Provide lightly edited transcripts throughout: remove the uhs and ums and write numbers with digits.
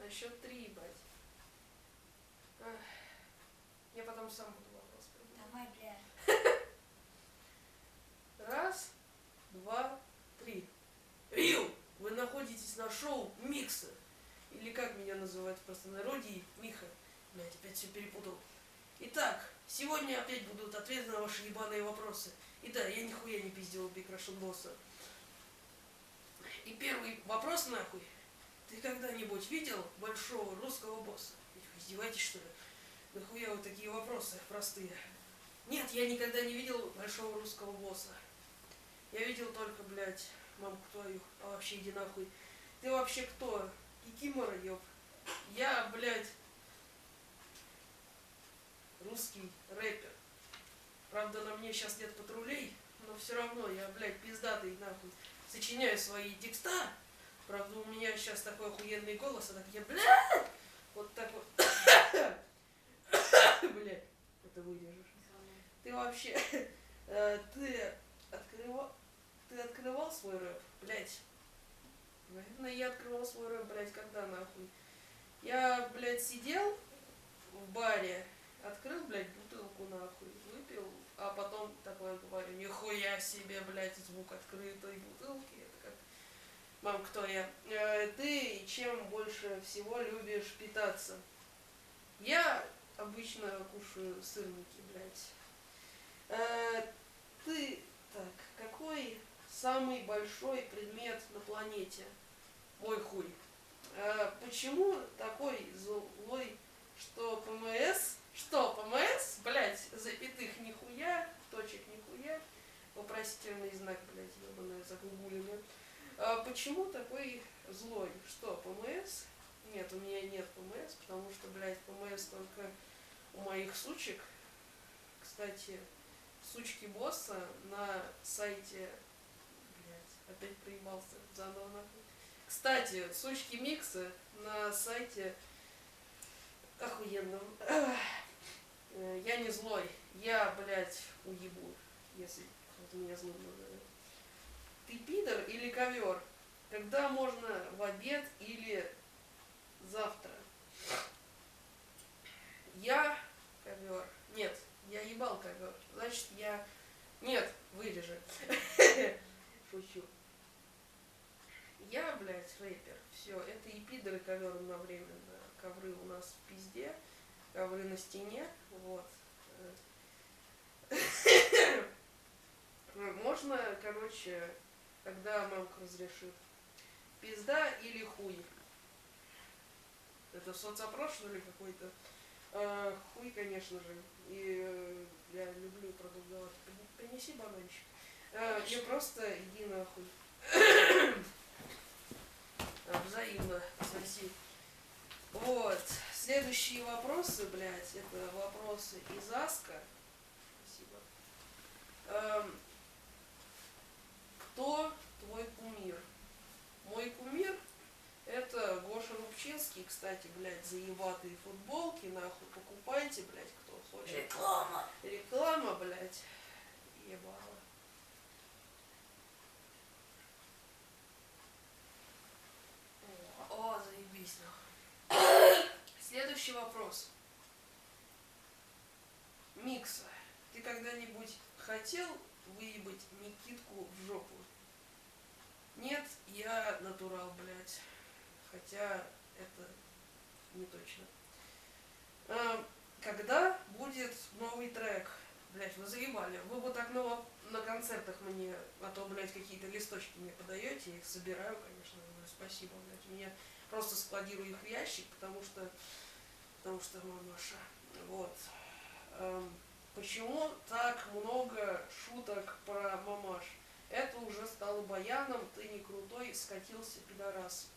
На счет 3, ебать. Я потом сам буду вопрос придумать. Давай, бля. Раз, два, три. Рил, вы находитесь на шоу Микса. Или как меня называют в простонародье, Миха. Блять, опять все перепутал. Итак, сегодня опять будут ответы на ваши ебаные вопросы. И да, я нихуя не пиздил Big Russian босса. И первый вопрос нахуй. Ты когда-нибудь видел большого русского босса? Вы издеваетесь, что ли? Нахуя вот такие вопросы простые? Нет, я никогда не видел большого русского босса. Я видел только, блядь, мамку твою. А вообще иди нахуй. Ты вообще кто? Кикимора, ёб. Я, блядь, русский рэпер. Правда, на мне сейчас нет патрулей, но все равно я, блядь, пиздатый, нахуй, сочиняю свои текста. Правда, у меня сейчас такой охуенный голос, а так я, блядь, вот так вот. Блядь, это выдержишь. Ты вообще, ты открывал свой рэп, блядь? Наверное, я открывал свой рэп, блядь, когда нахуй? Я, блядь, сидел в баре, открыл, блядь, бутылку нахуй, выпил, а потом такое говорю, нихуя себе, блядь, звук открытой бутылки, это как... Мам, кто я? Ты чем больше всего любишь питаться? Я обычно кушаю сырники, блядь. Ты, так, какой самый большой предмет на планете? Мой хуй. Почему такой злой, что ПМС? Что, ПМС? Блядь, запятых нихуя, точек нихуя. Вопросительный знак, блядь, ебаное, загуглили. Почему такой злой? Что, ПМС? Нет, у меня нет ПМС, потому что, блядь, ПМС только у моих сучек. Кстати, сучки босса на сайте... Блядь, опять проебался, заново нахуй. Кстати, сучки микса на сайте охуенном. Я не злой. Я, блядь, уебу, если кто-то меня злым назовет. Ты пидор или ковер? Когда можно в обед или завтра? Я ковер. Нет, я ебал ковер. Значит, я... Нет, вырежи. Шучу. Я, блядь, рэпер. Все, это и пидоры, ковер одновременно. Ковры у нас в пизде, ковры на стене. Вот. Можно, короче, когда мамка разрешит. Пизда или хуй? Это соцопрос, что ли, какой-то? Хуй, конечно же. И я люблю продолжать. Принеси бананчик. Я просто иди нахуй. Взаимно, спасибо. Вот. Следующие вопросы, блядь, это вопросы из Аска. Спасибо. Кто твой кумир? Мой кумир это Гоша Рубчинский, кстати, блядь, заебатые футболки, нахуй, покупайте, блядь, кто хочет. Реклама. Реклама, блядь, ебала. О, заебись, нахуй. Следующий вопрос. Микса. Ты когда-нибудь хотел выебать Никитку в жопу? Нет, я натурал, блядь. Хотя это не точно. Когда будет новый трек? Блядь, вы заебали. Вы вот так на концертах мне, а то, блядь, какие-то листочки мне подаете, я их собираю, конечно. Спасибо, блядь. Мне просто складирую их в ящик, потому что мамаша. Вот. Почему так много шуток про мамаш? Это уже стало баяном, ты не крутой, скатился, пидорас.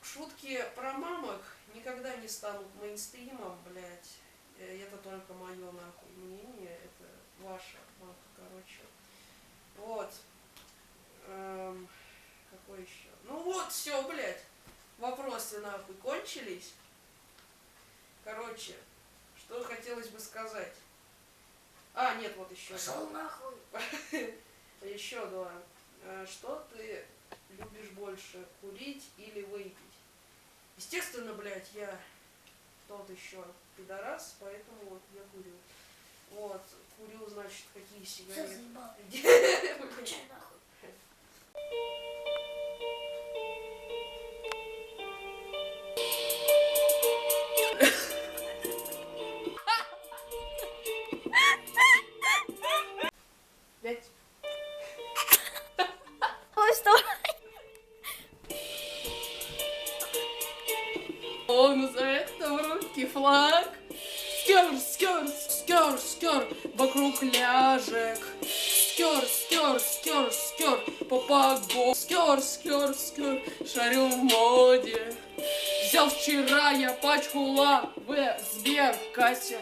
Шутки про мамок никогда не станут мейнстримом, блядь. Это только мое, нахуй, мнение, это ваша мамка, короче. Вот. Какой еще? Ну вот, все, блядь. Вопросы, нахуй, кончились. Короче, что хотелось бы сказать. А, нет, вот еще. Пошел нахуй. Еще два. Что ты любишь больше, курить или выпить? Естественно, блядь, я тот еще пидорас, поэтому вот я курю. Вот, курю, значит, какие Все сигареты. заебал. Блядь. Включай нахуй. Блядь. Ой, что? Он за это в руки флаг. Скер, скер, скер, скер, вокруг ляжек. Скер, скер, скер, скер, по погоде. Скер, скер, скер, шарю в моде. Взял вчера я пачку лавы в Сберкассе.